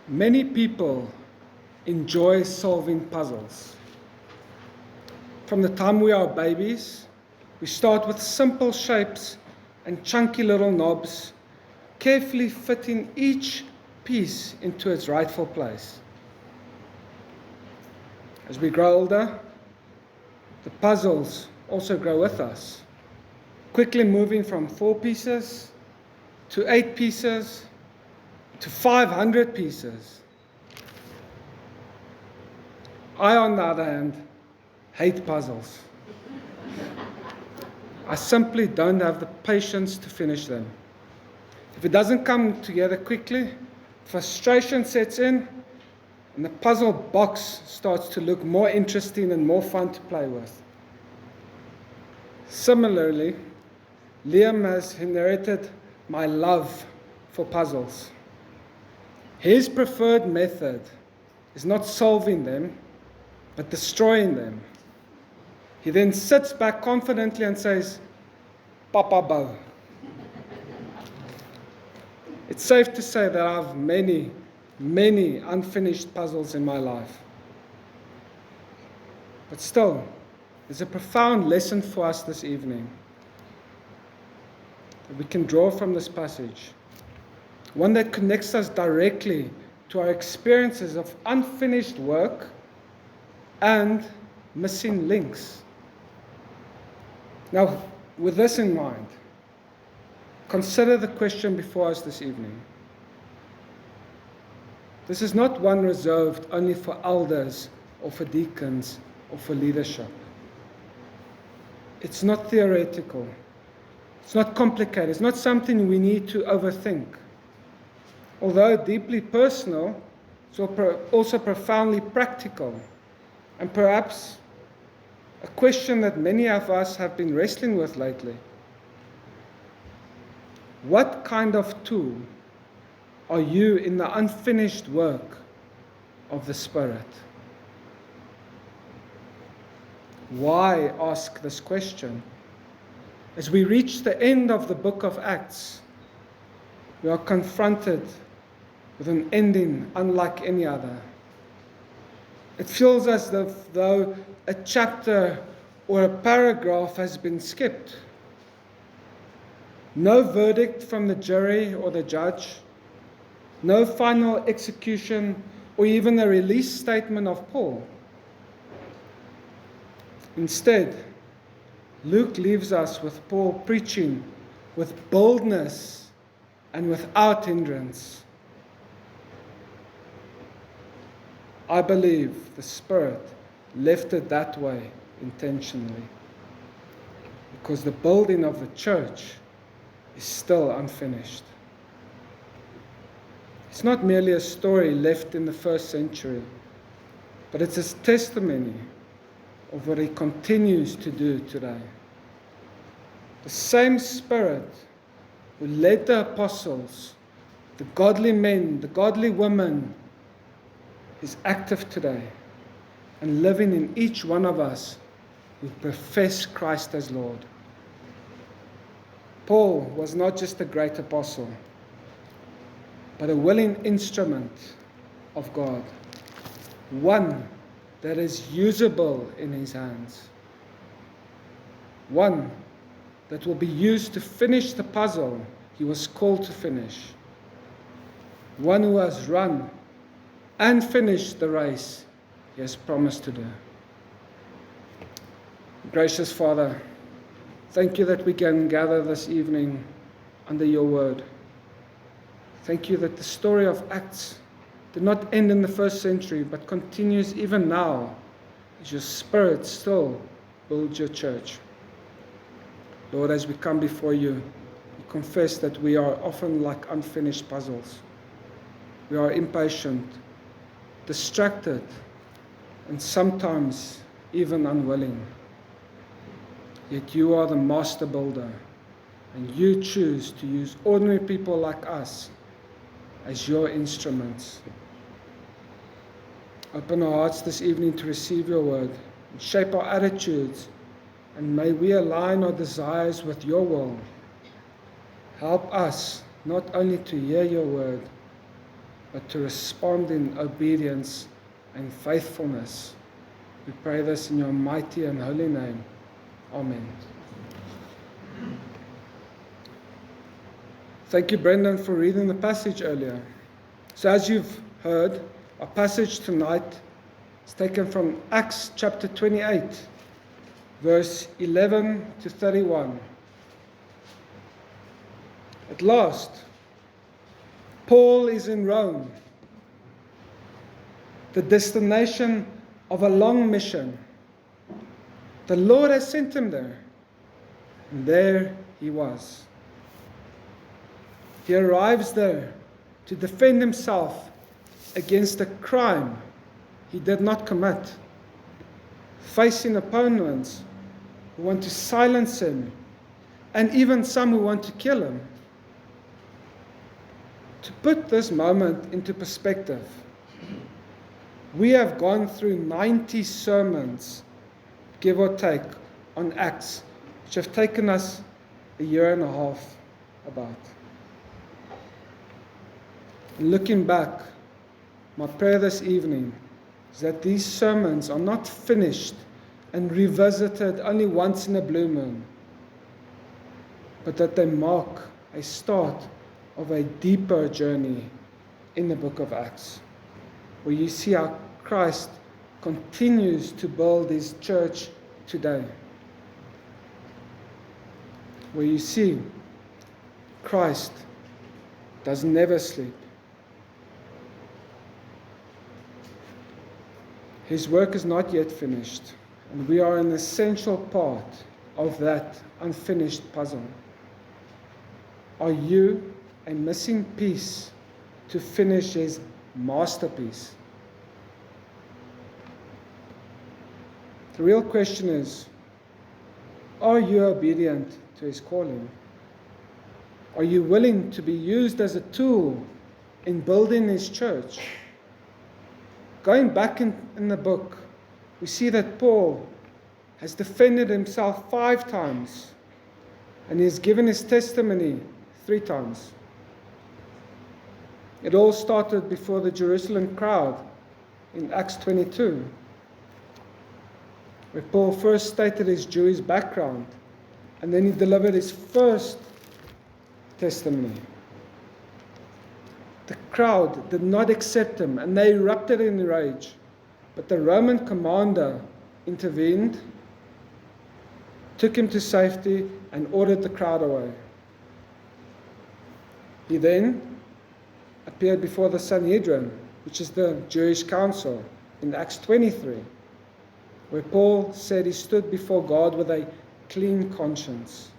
Many people enjoy solving puzzles. From the time we are babies, we start with simple shapes and chunky little knobs, carefully fitting each piece into its rightful place. As we grow older, the puzzles also grow with us, quickly moving from 4 pieces to 8 pieces to 500 pieces. I, on the other hand, hate puzzles. I simply don't have the patience to finish them. If it doesn't come together quickly, frustration sets in, and the puzzle box starts to look more interesting and more fun to play with. Similarly, Liam has inherited my love for puzzles. His preferred method is not solving them, but destroying them. He then sits back confidently and says, "Papa Bo." It's safe to say that I have many unfinished puzzles in my life. But still, there's a profound lesson for us this evening that we can draw from this passage. One that connects us directly to our experiences of unfinished work and missing links. Now, with this in mind, consider the question before us this evening. This is not one reserved only for elders or for deacons or for leadership. It's not theoretical. It's not complicated. It's not something we need to overthink. Although deeply personal, it's also profoundly practical, and perhaps a question that many of us have been wrestling with lately. What kind of tool are you in the unfinished work of the Spirit? Why ask this question? As we reach the end of the book of Acts, we are confronted with an ending unlike any other. It feels as though a chapter or a paragraph has been skipped. No verdict from the jury or the judge, no final execution or even a release statement of Paul. Instead, Luke leaves us with Paul preaching with boldness and without hindrance. I believe the Spirit left it that way intentionally, because the building of the church is still unfinished. It's not merely a story left in the first century, but it's a testimony of what he continues to do today. The same Spirit who led the apostles, the godly men, the godly women, is active today and living in each one of us who profess Christ as Lord. Paul was not just a great apostle, but a willing instrument of God, one that is usable in his hands, one that will be used to finish the puzzle he was called to finish, one who has run and finished the race he has promised to do. Gracious Father, thank you that we can gather this evening under your word. Thank you that the story of Acts did not end in the first century, but continues even now as your Spirit still builds your church. Lord, as we come before you, we confess that we are often like unfinished puzzles. We are impatient, distracted, and sometimes even unwilling. Yet you are the master builder, and you choose to use ordinary people like us as your instruments. Open our hearts this evening to receive your word and shape our attitudes, and may we align our desires with your will. Help us not only to hear your word, but to respond in obedience and faithfulness. We pray this in your mighty and holy name. Amen. Thank you, Brendan, for reading the passage earlier. So as you've heard, our passage tonight is taken from Acts chapter 28, verse 11 to 31. At last, Paul is in Rome, the destination of a long mission. The Lord has sent him there, and there he was. He arrives there to defend himself against a crime he did not commit, facing opponents who want to silence him, and even some who want to kill him. To put this moment into perspective, we have gone through 90 sermons, give or take, on Acts, which have taken us a year and a half about. Looking back, my prayer this evening is that these sermons are not finished and revisited only once in a blue moon, but that they mark a start of a deeper journey in the book of Acts, where you see how Christ continues to build his church today, where you see Christ does never sleep. His work is not yet finished, and we are an essential part of that unfinished puzzle. Are you a missing piece to finish his masterpiece? The real question is, are you obedient to his calling? Are you willing to be used as a tool in building his church? Going back in the book, we see that Paul has defended himself 5 times, and he has given his testimony 3 times. It all started before the Jerusalem crowd in Acts 22, where Paul first stated his Jewish background, and then he delivered his first testimony. The crowd did not accept him, and they erupted in rage. But the Roman commander intervened, took him to safety, and ordered the crowd away. He then appeared before the Sanhedrin, which is the Jewish council, in Acts 23, where Paul said he stood before God with a clean conscience.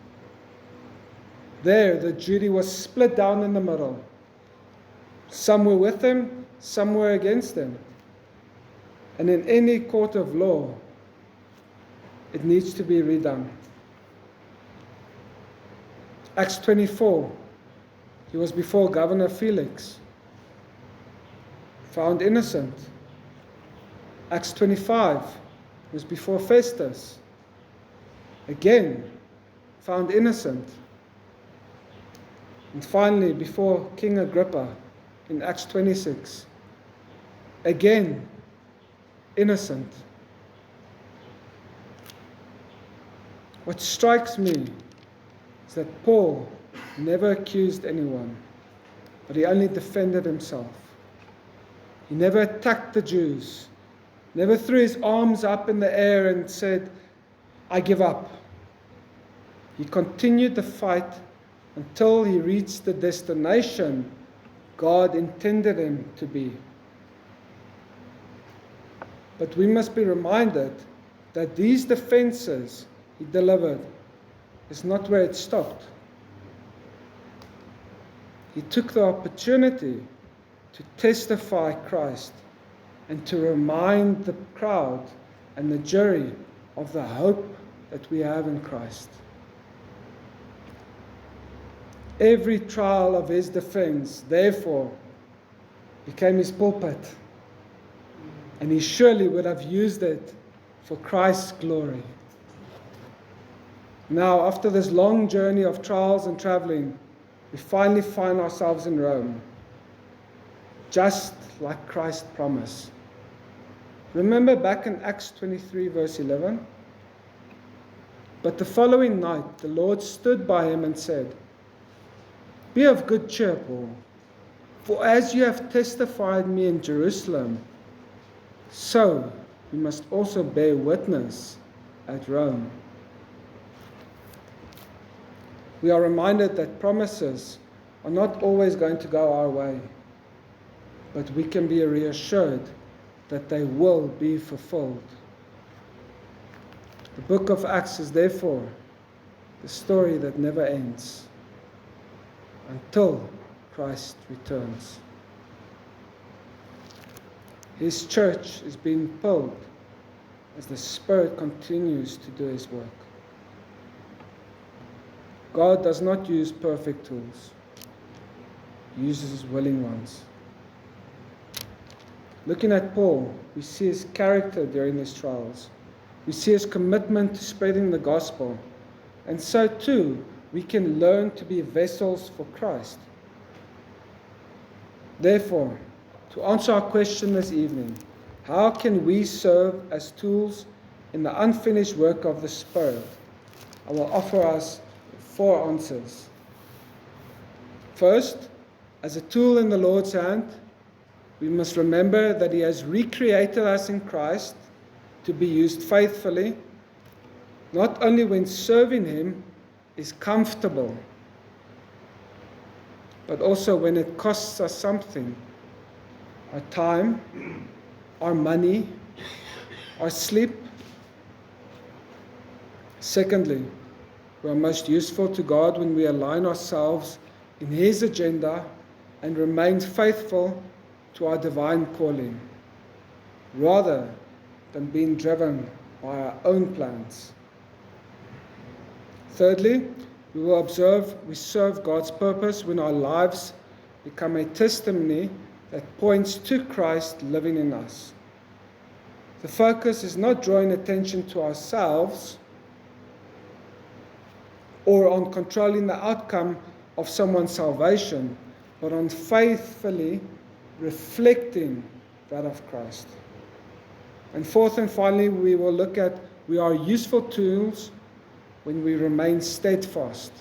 There, the jury was split down in the middle. Some were with him, some were against him. And in any court of law, it needs to be redone. Acts 24, he was before Governor Felix, found innocent. Acts 25, he was before Festus, again, found innocent. And finally, before King Agrippa, in Acts 26, again, innocent. What strikes me is that Paul never accused anyone, but he only defended himself. He never attacked the Jews, never threw his arms up in the air and said, "I give up." He continued the fight until he reached the destination God intended him to be. But we must be reminded that these defenses he delivered is not where it stopped. He took the opportunity to testify Christ and to remind the crowd and the jury of the hope that we have in Christ. Every trial of his defense, therefore, became his pulpit, and he surely would have used it for Christ's glory. Now, after this long journey of trials and traveling, we finally find ourselves in Rome. just like Christ promised. Remember back in Acts 23 verse 11? But the following night the Lord stood by him and said, "Be of good cheer, Paul, for as you have testified me in Jerusalem, so you must also bear witness at Rome." We are reminded that promises are not always going to go our way, but we can be reassured that they will be fulfilled. The book of Acts is therefore the story that never ends until Christ returns. His church is being built as the Spirit continues to do His work. God does not use perfect tools. He uses willing ones. Looking at Paul, we see his character during his trials. We see his commitment to spreading the gospel. And so too, we can learn to be vessels for Christ. Therefore, to answer our question this evening, how can we serve as tools in the unfinished work of the Spirit? I will offer us 4 answers. First, as a tool in the Lord's hand, we must remember that He has recreated us in Christ to be used faithfully, not only when serving Him is comfortable, but also when it costs us something: our time, our money, our sleep. Secondly, we are most useful to God when we align ourselves in His agenda and remain faithful to our divine calling, rather than being driven by our own plans. Thirdly, we will observe we serve God's purpose when our lives become a testimony that points to Christ living in us. The focus is not drawing attention to ourselves or on controlling the outcome of someone's salvation, but on faithfully reflecting that of Christ. And fourth and finally, we will look at we are useful tools when we remain steadfast,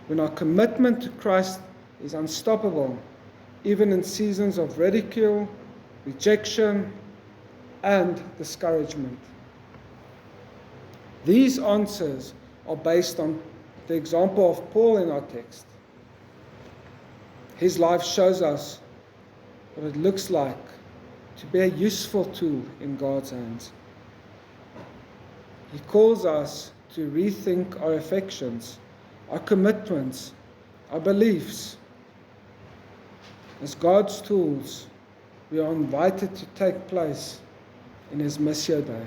when our commitment to Christ is unstoppable, even in seasons of ridicule, rejection, and discouragement. These answers are based on the example of Paul in our text. His life shows us what it looks like to be a useful tool in God's hands. He calls us to rethink our affections, our commitments, our beliefs. As God's tools, we are invited to take place in His Missio Dei.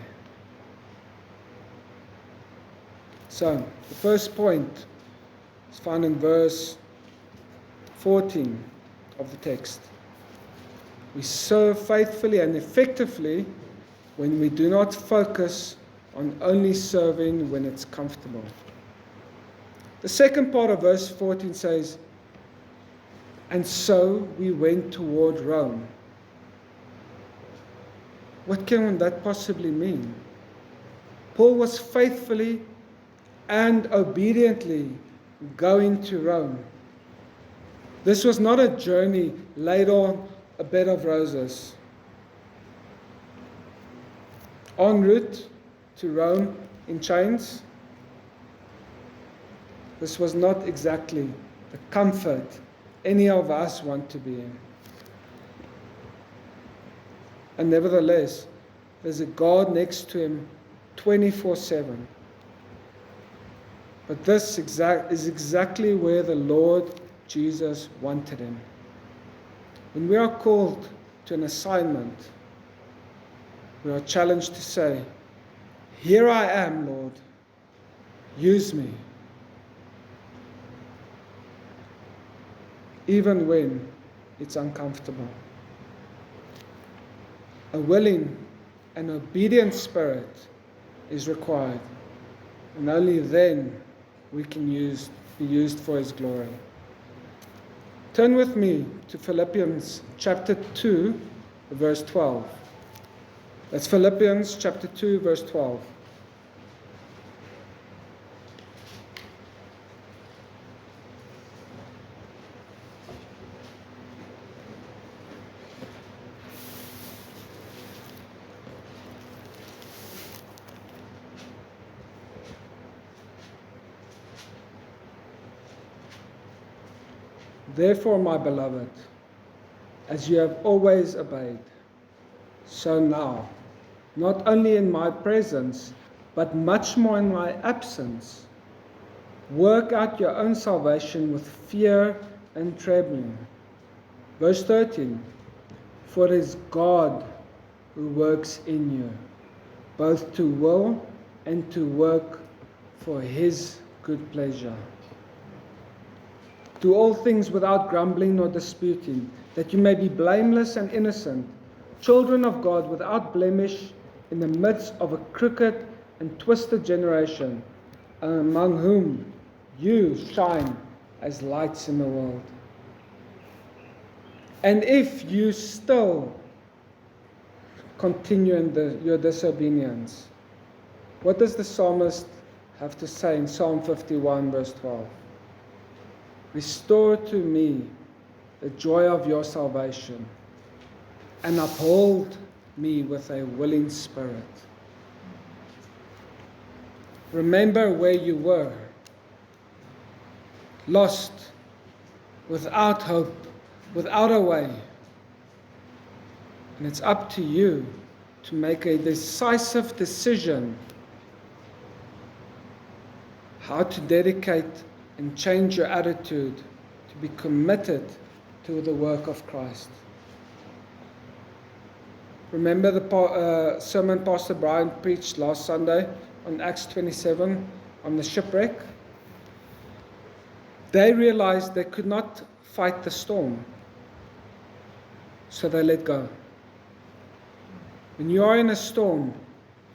So, the first point is found in verse 14 of the text. We serve faithfully and effectively when we do not focus on only serving when it's comfortable. The second part of verse 14 says, "And so we went toward Rome." What can that possibly mean? Paul was faithfully and obediently going to Rome. This was not a journey laid on a bed of roses. En route to Rome in chains, this was not exactly the comfort any of us want to be in. And nevertheless, there's a God next to him 24/7. But this is exactly where the Lord Jesus wanted him. When we are called to an assignment, we are challenged to say, "Here I am, Lord, use me." Even when it's uncomfortable. A willing and obedient spirit is required, and only then we can be used for His glory. Turn with me to Philippians chapter 2, verse 12. That's Philippians chapter 2, verse 12. Therefore, my beloved, as you have always obeyed, so now, not only in my presence, but much more in my absence, work out your own salvation with fear and trembling. Verse 13, for it is God who works in you, both to will and to work for his good pleasure. Do all things without grumbling or disputing, that you may be blameless and innocent, children of God without blemish, in the midst of a crooked and twisted generation, among whom you shine as lights in the world. And if you still continue in your disobedience, what does the psalmist have to say in Psalm 51, verse 12? Restore to me the joy of your salvation, and uphold me with a willing spirit. Remember where you were, lost, without hope, without a way. And it's up to you to make a decisive decision how to dedicate and change your attitude to be committed to the work of Christ. Remember the sermon Pastor Brian preached last Sunday on Acts 27 on the shipwreck? They realized they could not fight the storm, so they let go. When you are in a storm,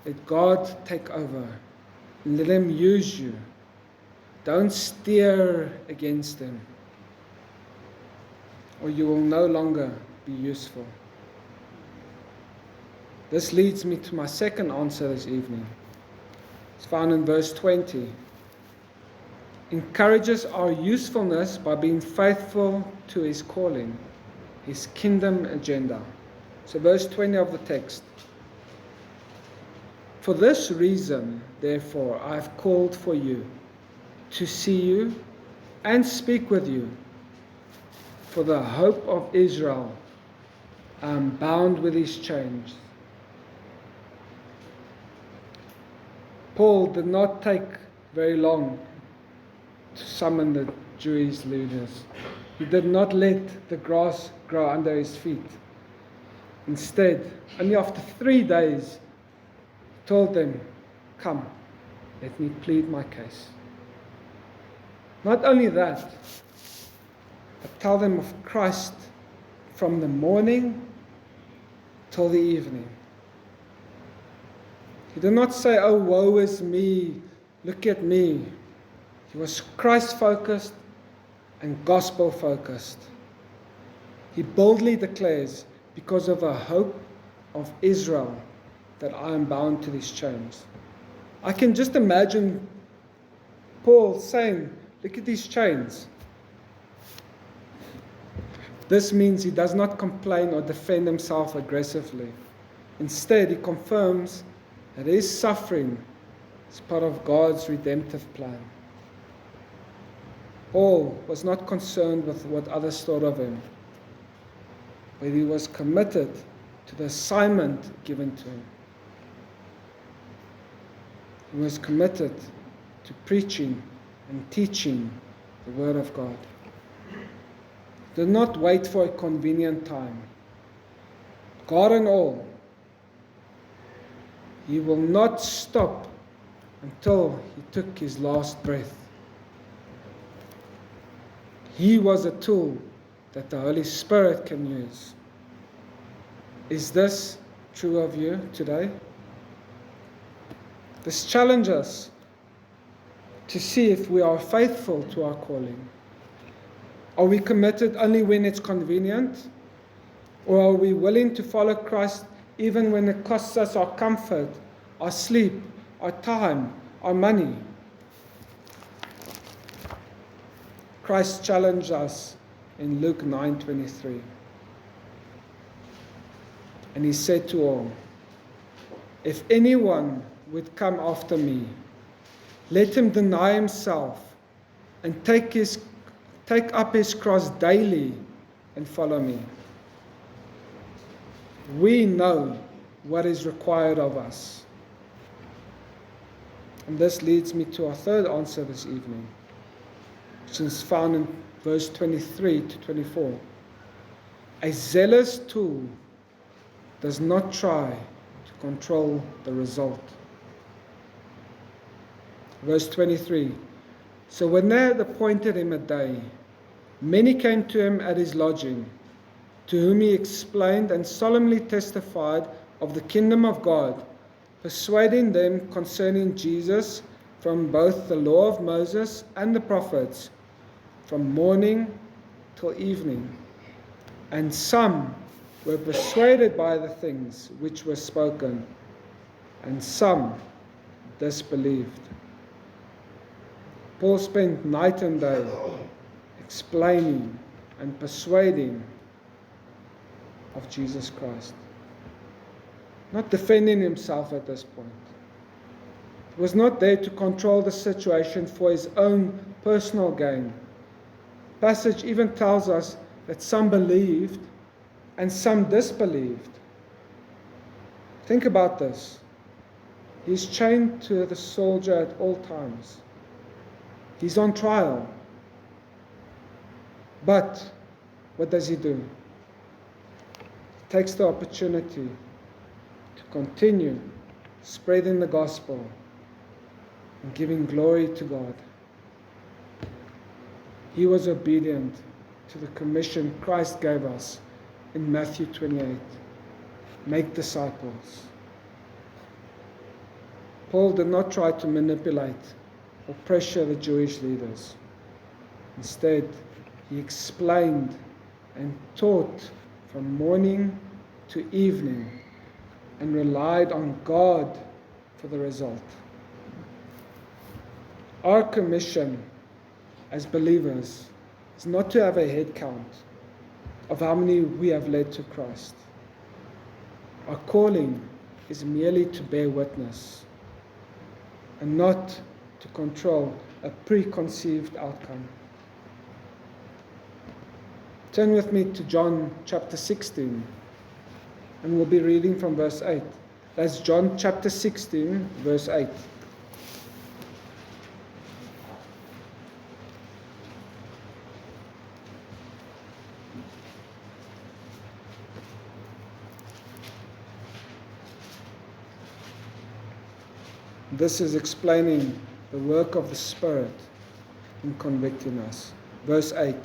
let God take over and let him use you. Don't steer against him, or you will no longer be useful. This leads me to my second answer this evening. It's found in verse 20. Encourages our usefulness by being faithful to his calling, his kingdom agenda. So verse 20 of the text. For this reason, therefore, I have called for you, to see you and speak with you. For the hope of Israel, I am bound with his chains. Paul did not take very long to summon the Jewish leaders. He did not let the grass grow under his feet. Instead, only after 3 days, he told them, come, let me plead my case. Not only that, but tell them of Christ from the morning till the evening. He did not say, oh, woe is me, look at me. He was Christ-focused and gospel-focused. He boldly declares, because of the hope of Israel, that I am bound to these chains. I can just imagine Paul saying, look at these chains. This means he does not complain or defend himself aggressively. Instead, he confirms that his suffering is part of God's redemptive plan. Paul was not concerned with what others thought of him, but he was committed to the assignment given to him. He was committed to preaching and teaching the Word of God. Do not wait for a convenient time. God and all, he will not stop until he took his last breath. He was a tool that the Holy Spirit can use. Is this true of you today? This challenges us to see if we are faithful to our calling. Are we committed only when it's convenient? Or are we willing to follow Christ even when it costs us our comfort, our sleep, our time, our money? Christ challenged us in Luke 9:23. And he said to all, "If anyone would come after me, let him deny himself and take up his cross daily and follow me." We know what is required of us. And this leads me to our third answer this evening, which is found in verse 23 to 24. A zealous tool does not try to control the result. Verse 23. So when they had appointed him a day, many came to him at his lodging, to whom he explained and solemnly testified of the kingdom of God, persuading them concerning Jesus from both the law of Moses and the prophets, from morning till evening. And some were persuaded by the things which were spoken, and some disbelieved. Paul spent night and day explaining and persuading of Jesus Christ, not defending himself at this point. He was not there to control the situation for his own personal gain. The passage even tells us that some believed and some disbelieved. Think about this. He's chained to the soldier at all times. He's on trial. But what does he do? He takes the opportunity to continue spreading the gospel and giving glory to God. He was obedient to the commission Christ gave us in Matthew 28. Make disciples. Paul did not try to manipulate or pressure the Jewish leaders. Instead, he explained and taught from morning to evening and relied on God for the result. Our commission as believers is not to have a head count of how many we have led to Christ. Our calling is merely to bear witness and not to control a preconceived outcome. Turn with me to John chapter 16, and we'll be reading from verse 8. That's John chapter 16, verse 8. This is explaining the work of the Spirit in convicting us. Verse 8.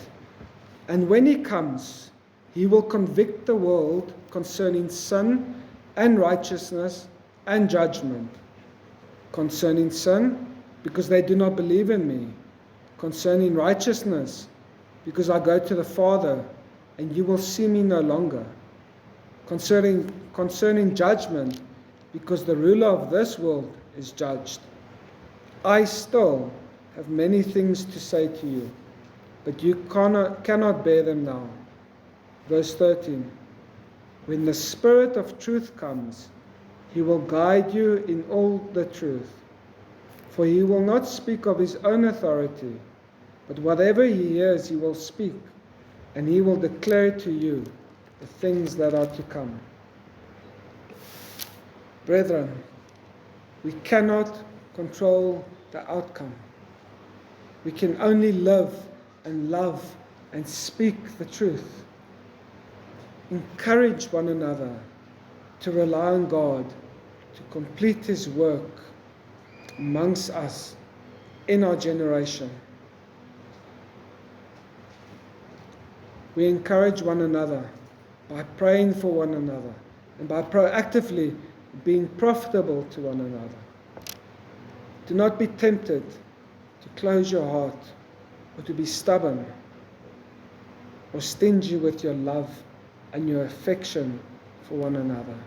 And when he comes, he will convict the world concerning sin and righteousness and judgment. Concerning sin, because they do not believe in me. Concerning righteousness, because I go to the Father, and you will see me no longer. Concerning judgment, because the ruler of this world is judged. I still have many things to say to you, but you cannot bear them now. Verse 13. When the Spirit of truth comes, he will guide you in all the truth. For he will not speak of his own authority, but whatever he hears he will speak, and he will declare to you the things that are to come. Brethren, we cannot control the outcome. We can only live and love and speak the truth. Encourage one another to rely on God to complete his work amongst us in our generation. We encourage one another by praying for one another and by proactively being profitable to one another. Do not be tempted to close your heart or to be stubborn. or stingy with your love and your affection for one another.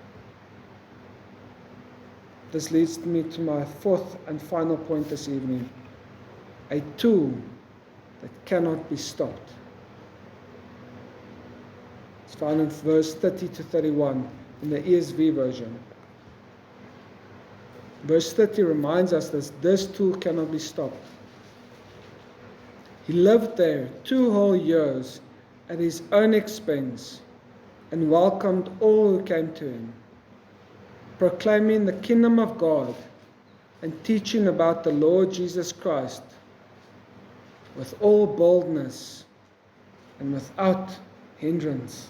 This leads me to my fourth and final point this evening. A tool that cannot be stopped. It's found in verse 30 to 31 in the ESV version. Verse 30 reminds us that this tool cannot be stopped. He lived there 2 whole years at his own expense and welcomed all who came to him, proclaiming the kingdom of God and teaching about the Lord Jesus Christ with all boldness and without hindrance.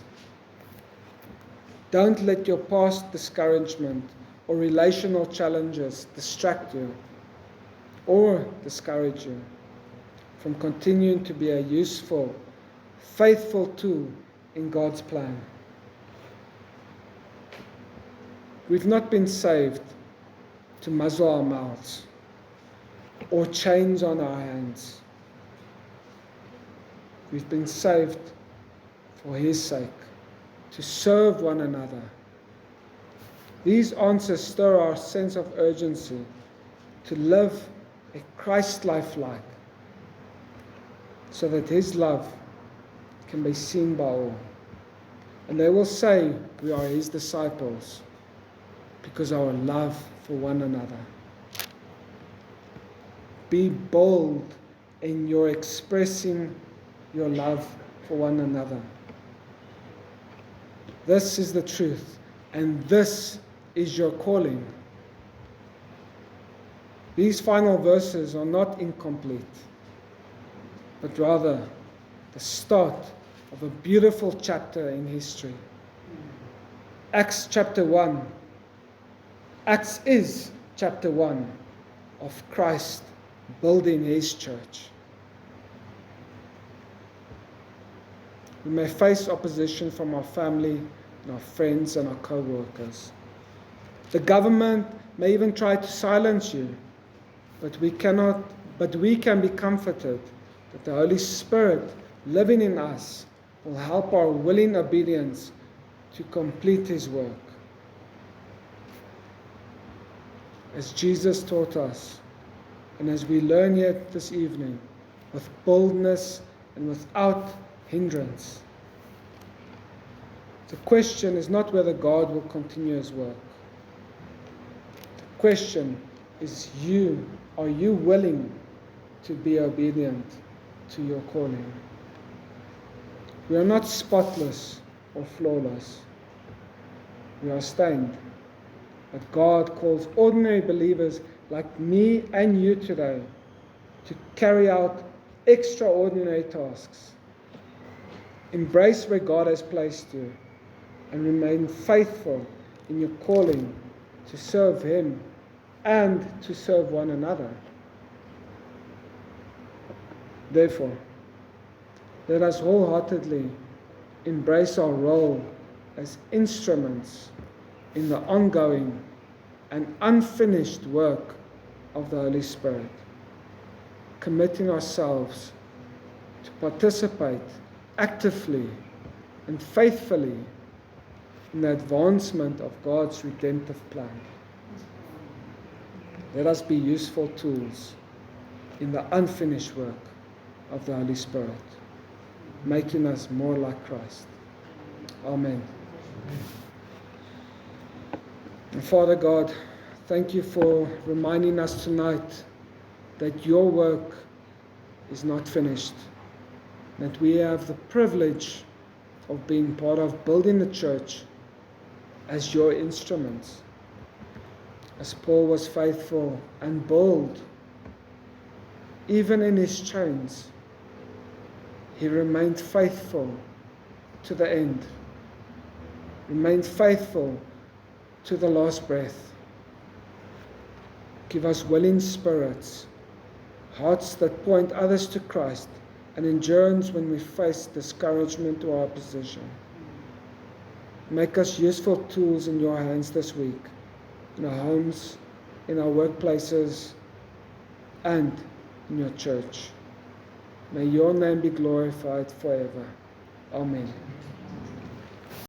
Don't let your past discouragement or relational challenges distract you or discourage you from continuing to be a useful, faithful tool in God's plan. We've not been saved to muzzle our mouths or chains on our hands. We've been saved for His sake, to serve one another. These answers stir our sense of urgency to live a Christ-like life so that His love can be seen by all. And they will say we are His disciples because of our love for one another. Be bold in your expressing your love for one another. This is the truth, and this is your calling. These final verses are not incomplete, but rather the start of a beautiful chapter in history. Acts chapter 1. Acts is chapter 1 of Christ building His church. We may face opposition from our family and our friends and our co-workers. The government may even try to silence you, but we can be comforted that the Holy Spirit living in us will help our willing obedience to complete His work. As Jesus taught us, and as we learn yet this evening, with boldness and without hindrance. The question is not whether God will continue His work. The question is are you willing to be obedient to your calling? We are not spotless or flawless. We are stained. But God calls ordinary believers like me and you today to carry out extraordinary tasks. Embrace where God has placed you and remain faithful in your calling to serve Him and to serve one another. Therefore, let us wholeheartedly embrace our role as instruments in the ongoing and unfinished work of the Holy Spirit, committing ourselves to participate actively and faithfully in the advancement of God's redemptive plan. Let us be useful tools in the unfinished work of the Holy Spirit, making us more like Christ. Amen. And Father God, thank you for reminding us tonight that your work is not finished, that we have the privilege of being part of building the church as your instruments. As Paul was faithful and bold, even in his chains, he remained faithful to the end, remained faithful to the last breath. Give us willing spirits, hearts that point others to Christ, and endurance when we face discouragement or opposition. Make us useful tools in your hands this week, in our homes, in our workplaces, and in your church. May your name be glorified forever. Amen.